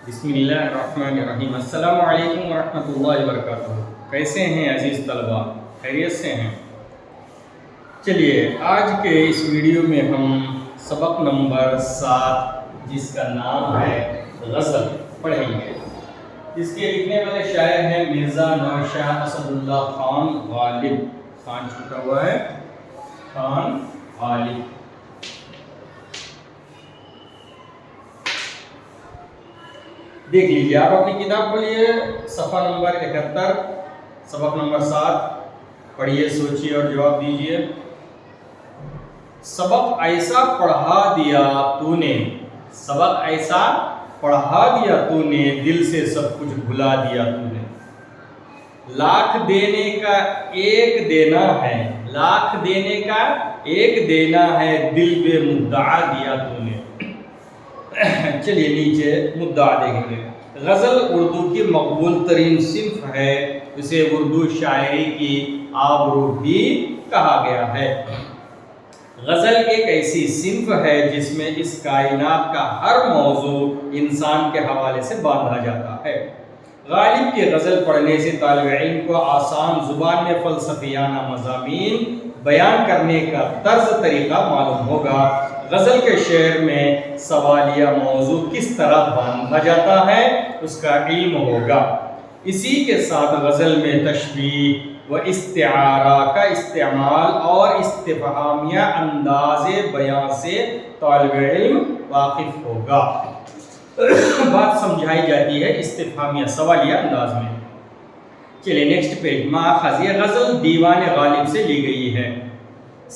بسم اللہ الرحمن الرحیم۔ السلام علیکم ورحمۃ اللہ وبرکاتہ۔ کیسے ہیں عزیز طلباء؟ خیریت سے ہیں؟ چلیے آج کے اس ویڈیو میں ہم سبق نمبر 7 جس کا نام ہے غزل پڑھیں گے۔ اس کے لکھنے والے شاعر ہیں مرزا نوشاد اسد اللہ خان غالب۔ خان چھوٹا ہوا ہے، خان غالب۔ دیکھ لیجیے، آپ اپنی کتاب کھولیے، صفحہ نمبر 71، سبق نمبر 7 پڑھیے، سوچیے اور جواب دیجیے۔ سبق ایسا پڑھا دیا تو نے، سبق ایسا پڑھا دیا تو نے، دل سے سب کچھ بھلا دیا تو نے۔ لاکھ دینے کا ایک دینا ہے، لاکھ دینے کا ایک دینا ہے، دل بے مدعا دیا تو نے۔ چلیے نیچے مدعا دیکھیں گے۔ غزل اردو کی مقبول ترین صنف ہے، اسے اردو شاعری کی آبرو بھی کہا گیا ہے۔ غزل ایک ایسی صنف ہے جس میں اس کائنات کا ہر موضوع انسان کے حوالے سے باندھا جاتا ہے۔ غالب کی غزل پڑھنے سے طالب علم کو آسان زبان میں فلسفیانہ مضامین بیان کرنے کا طرز طریقہ معلوم ہوگا۔ غزل کے شعر میں سوالیہ موضوع کس طرح باندھا جاتا ہے اس کا علم ہوگا۔ اسی کے ساتھ غزل میں تشبیہ و استعارہ کا استعمال اور استفہامیہ انداز بیان سے طالب علم واقف ہوگا۔ بات سمجھائی جاتی ہے استفہامیہ سوالیہ انداز میں۔ چلیے نیکسٹ پیج۔ ماخذ، یہ غزل دیوان غالب سے لی گئی ہے۔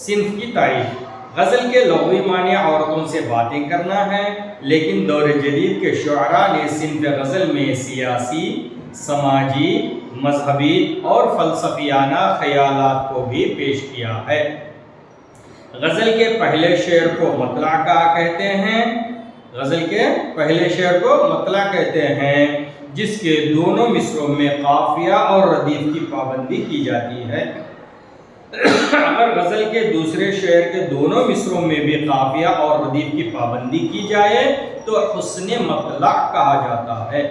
صنف کی تعریف۔ غزل کے لغوی معنی عورتوں سے باتیں کرنا ہے، لیکن دور جدید کے شعراء نے صنف غزل میں سیاسی، سماجی، مذہبی اور فلسفیانہ خیالات کو بھی پیش کیا ہے۔ غزل کے پہلے شعر کو مطلع کہتے ہیں، غزل کے پہلے شعر کو مطلع کہتے ہیں، جس کے دونوں مصروں میں قافیہ اور ردیف کی پابندی کی جاتی ہے۔ اگر غزل کے دوسرے شعر کے دونوں مصروں میں بھی قافیہ اور ردیف کی پابندی کی جائے تو حسن مطلع کہا جاتا ہے۔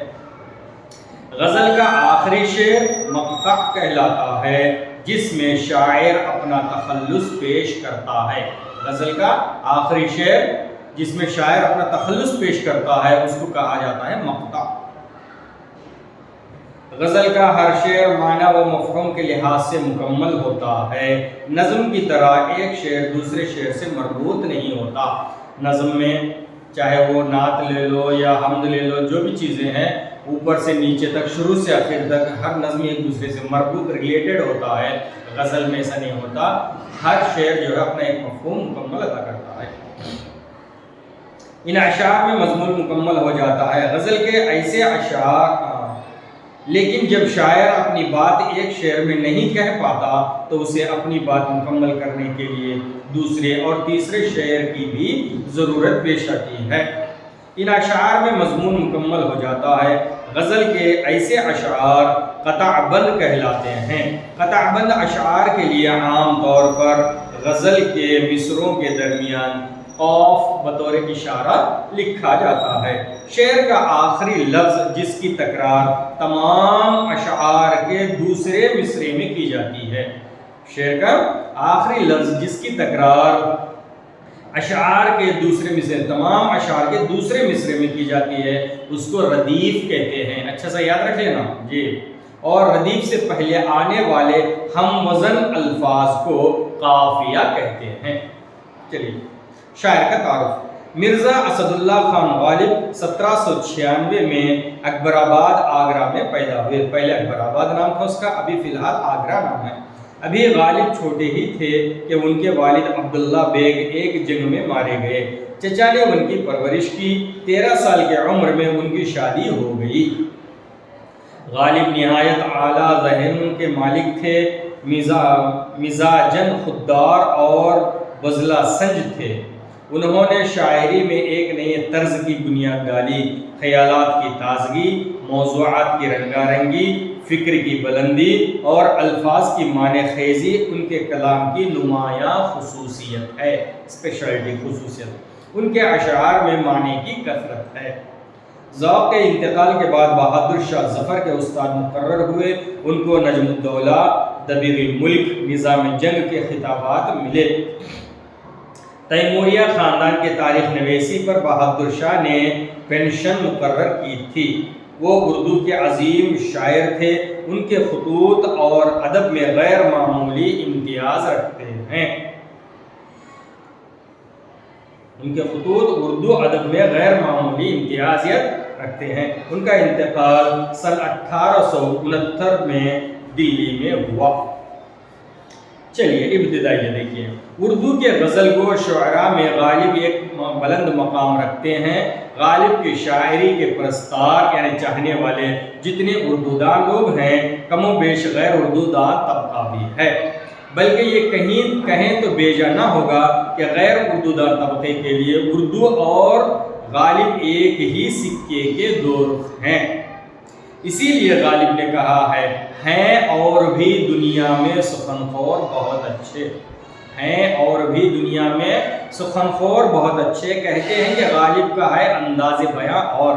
غزل کا آخری شعر مقطع کہلاتا ہے، جس میں شاعر اپنا تخلص پیش کرتا ہے۔ غزل کا آخری شعر جس میں شاعر اپنا تخلص پیش کرتا ہے اس کو کہا جاتا ہے مقطع۔ غزل کا ہر شعر معنی و مفہوم کے لحاظ سے مکمل ہوتا ہے۔ نظم کی طرح ایک شعر دوسرے شعر سے مربوط نہیں ہوتا۔ نظم میں چاہے وہ نعت لے لو یا حمد لے لو، جو بھی چیزیں ہیں اوپر سے نیچے تک، شروع سے آخر تک ہر نظم ایک دوسرے سے مربوط ریلیٹڈ ہوتا ہے۔ غزل میں ایسا نہیں ہوتا، ہر شعر جو ہے اپنا ایک مفہوم مکمل ادا کرتا ہے۔ ان اشعار میں مضمون مکمل ہو جاتا ہے۔ غزل کے ایسے اشعار، لیکن جب شاعر اپنی بات ایک شعر میں نہیں کہہ پاتا تو اسے اپنی بات مکمل کرنے کے لیے دوسرے اور تیسرے شعر کی بھی ضرورت پیش آتی ہے۔ ان اشعار میں مضمون مکمل ہو جاتا ہے۔ غزل کے ایسے اشعار قطع بند کہلاتے ہیں۔ قطع بند اشعار کے لیے عام طور پر غزل کے مصروں کے درمیان قاف بطور اشارہ لکھا جاتا ہے۔ شعر کا آخری لفظ جس کی تکرار تمام اشعار کے دوسرے مصرے میں کی جاتی ہے، شعر کا آخری لفظ جس کی تکرار اشعار کے دوسرے مصرے، تمام اشعار کے دوسرے مصرے میں کی جاتی ہے، اس کو ردیف کہتے ہیں۔ اچھا سا یاد رکھ لینا جی۔ اور ردیف سے پہلے آنے والے ہم وزن الفاظ کو قافیہ کہتے ہیں۔ چلیے شاعر کا تعارف۔ مرزا اسد اللہ خان غالب 1796 میں اکبر آباد آگرہ میں پیدا ہوئے۔ پہلے اکبر آباد نام تھا اس کا، ابھی فی الحال آگرہ نام ہے۔ ابھی غالب چھوٹے ہی تھے کہ ان کے والد عبداللہ بیگ ایک جنگ میں مارے گئے۔ چچا نے ان کی پرورش کی۔ 13 سال کی عمر میں ان کی شادی ہو گئی۔ غالب نہایت اعلیٰ ذہن کے مالک تھے، مزاجن خوددار اور بزلہ سنج تھے۔ انہوں نے شاعری میں ایک نئے طرز کی بنیاد ڈالی۔ خیالات کی تازگی، موضوعات کی رنگا رنگی، فکر کی بلندی اور الفاظ کی معنی خیزی ان کے کلام کی نمایاں خصوصیت ہے، اسپیشلٹی خصوصیت۔ ان کے اشعار میں معنی کی کثرت ہے۔ ذوق انتقال کے بعد بہادر شاہ ظفر کے استاد مقرر ہوئے، ان کو نجم الدولہ، دبیر الملک، نظام جنگ کے خطابات ملے۔ تیموریہ خاندان کے تاریخ نویسی پر بہادر شاہ نے پینشن مقرر کی تھی۔ وہ اردو کے عظیم شاعر تھے، ان کے خطوط اور ادب میں غیر معمولی امتیاز رکھتے ہیں۔ ان کے خطوط اردو ادب میں غیر معمولی امتیازیت رکھتے ہیں۔ ان کا انتقال سن 1869 میں دلی میں ہوا۔ چلیے ابتدائی دیکھیے، اردو کے غزل گو شعراء میں غالب ایک بلند مقام رکھتے ہیں۔ غالب کی شاعری کے پرستار یعنی چاہنے والے جتنے اردو دان لوگ ہیں، کم و بیش غیر اردو دان طبقہ بھی ہے، بلکہ یہ کہیں تو بیجا نہ ہوگا کہ غیر اردو دان طبقے کے لیے اردو اور غالب ایک ہی سکے کے دو رخ ہیں۔ اسی لیے غالب نے کہا ہے، ہیں اور بھی دنیا میں سخن خور بہت اچھے، ہیں اور بھی دنیا میں سخن خور بہت اچھے، کہتے ہیں کہ غالب کا ہے انداز بیاں اور۔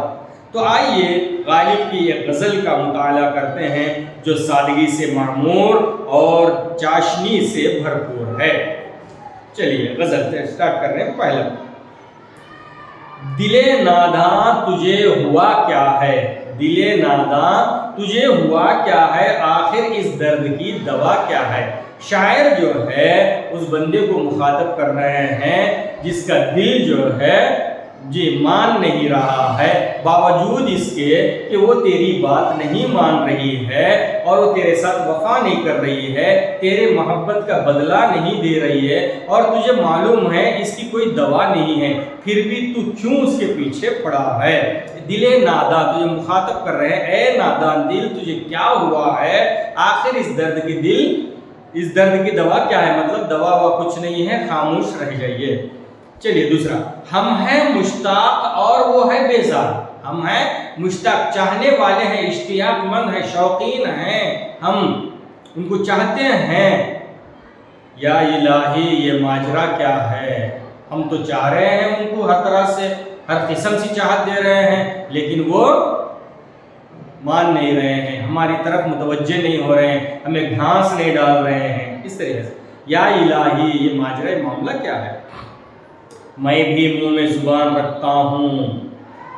تو آئیے غالب کی ایک غزل کا مطالعہ کرتے ہیں جو سادگی سے معمور اور چاشنی سے بھرپور ہے۔ چلیے غزل سٹارٹ کر رہے ہیں۔ پہلا، دل ناداں تجھے ہوا کیا ہے، دل ناداں تجھے ہوا کیا ہے، آخر اس درد کی دوا کیا ہے۔ شاعر جو ہے اس بندے کو مخاطب کر رہے ہیں جس کا دل جو ہے مان نہیں رہا ہے، باوجود اس کے کہ وہ تیری بات نہیں مان رہی ہے اور وہ تیرے ساتھ وفا نہیں کر رہی ہے، تیرے محبت کا بدلہ نہیں دے رہی ہے، اور تجھے معلوم ہے اس کی کوئی دوا نہیں ہے، پھر بھی تو کیوں اس کے پیچھے پڑا ہے۔ دل ناداں تجھے مخاطب کر رہے ہیں، اے نادان دل تجھے کیا ہوا ہے، آخر اس درد کی دوا کیا ہے، مطلب دوا ہوا کچھ نہیں ہے، خاموش رہ جائیے۔ چلیے دوسرا، ہم ہیں مشتاق اور وہ ہے بیزار، ہم ہیں مشتاق چاہنے والے ہیں، اشتیاق مند ہیں، شوقین ہیں، ہم ان کو چاہتے ہیں، یا الہی یہ ماجرا کیا ہے، ہم تو چاہ رہے ہیں ان کو ہر طرح سے، ہر قسم سے چاہت دے رہے ہیں، لیکن وہ مان نہیں رہے ہیں، ہماری طرف متوجہ نہیں ہو رہے ہیں، ہمیں گھاس نہیں ڈال رہے ہیں، اس طریقے سے یا الہی یہ ماجرا معاملہ کیا ہے۔ میں بھی منہ میں زبان رکھتا ہوں،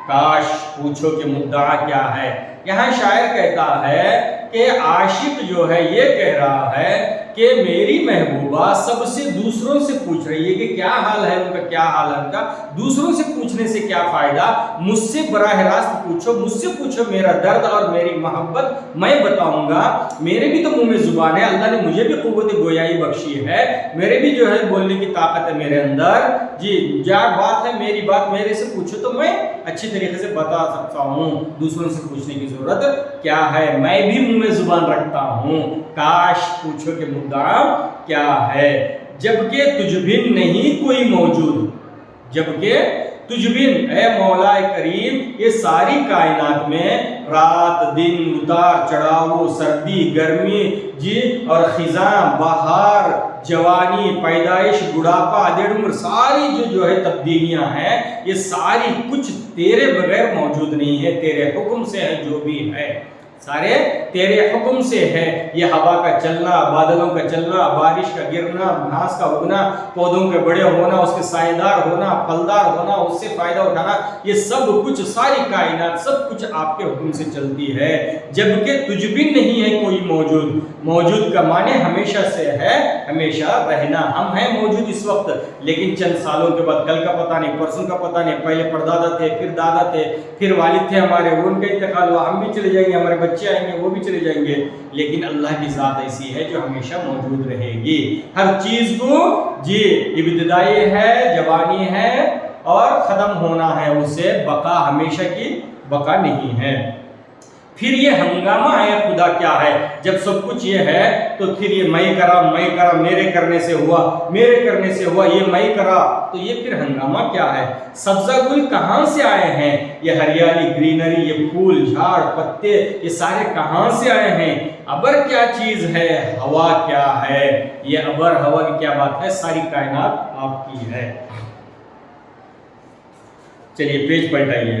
کاش پوچھو کہ مدعا کیا ہے۔ یہاں شاعر کہتا ہے کہ عاشق جو ہے یہ کہہ رہا ہے کہ میری محبوبہ سب سے دوسروں سے پوچھ رہی ہے کہ کیا حال ہے ان کا، کیا حال ہے ان کا، دوسروں سے پوچھنے سے کیا فائدہ، مجھ سے براہ راست پوچھو، مجھ سے پوچھو میرا درد اور میری محبت میں بتاؤں گا، میرے بھی تو منہ میں زبان ہے، اللہ نے مجھے بھی قوت گویائی بخشی ہے، میرے بھی جو ہے بولنے کی طاقت ہے میرے اندر، جی جا بات ہے میری بات میرے سے پوچھو تو میں اچھی طریقے سے بتا سکتا ہوں، دوسروں سے پوچھنے کی ضرورت کیا ہے، میں بھی منہ میں زبان رکھتا ہوں، کاش پوچھو کہ مدعا کیا ہے، جبکہ تجھ بن نہیں کوئی موجود، جبکہ تجھ بن اے مولا کریم یہ ساری کائنات میں رات دن اتار چڑھاؤ سردی گرمی جی اور خزاں بہار جوانی پیدائش بڑھاپا ادھیڑ عمر ساری جو ہے تبدیلیاں ہیں یہ ساری کچھ تیرے بغیر موجود نہیں ہے، تیرے حکم سے ہے، جو بھی ہے سارے تیرے حکم سے ہے، یہ ہوا کا چلنا بادلوں کا چلنا بارش کا گرنا گھاس کا اگنا پودوں کے بڑے ہونا اس کے سائے دار ہونا پھلدار ہونا اس سے فائدہ اٹھانا یہ سب کچھ ساری کائنات سب کچھ آپ کے حکم سے چلتی ہے، جبکہ تجھ بھی نہیں ہے کوئی موجود، موجود کا معنی ہمیشہ سے ہے ہمیشہ رہنا، ہم ہیں موجود اس وقت لیکن چند سالوں کے بعد کل کا پتہ نہیں پرسوں کا پتہ نہیں، پہلے پردادا تھے پھر دادا تھے پھر والد تھے ہمارے ان کا انتقال ہوا ہم بھی چلے جائیں گے ہمارے بچے آئیں گے وہ بھی چلے جائیں گے، لیکن اللہ کی ذات ایسی ہے جو ہمیشہ موجود رہے گی، ہر چیز کو جی ابتدائی ہے جوانی ہے اور ختم ہونا ہے، اسے بقا ہمیشہ کی بقا نہیں ہے۔ پھر یہ ہنگامہ ہے خدا کیا ہے، جب سب کچھ یہ ہے تو پھر یہ میں کرا میرے کرنے سے ہوا میرے کرنے سے ہوا یہ میں کرا، تو یہ پھر ہنگامہ کیا ہے، سبزہ گل کہاں سے آئے ہیں، یہ ہریالی گرینری یہ پھول جھاڑ پتے یہ سارے کہاں سے آئے ہیں، ابر کیا چیز ہے ہوا کیا ہے، یہ ابر ہوا کی کیا بات ہے، ساری کائنات آپ کی ہے۔ چلیے پیج پلٹائیے،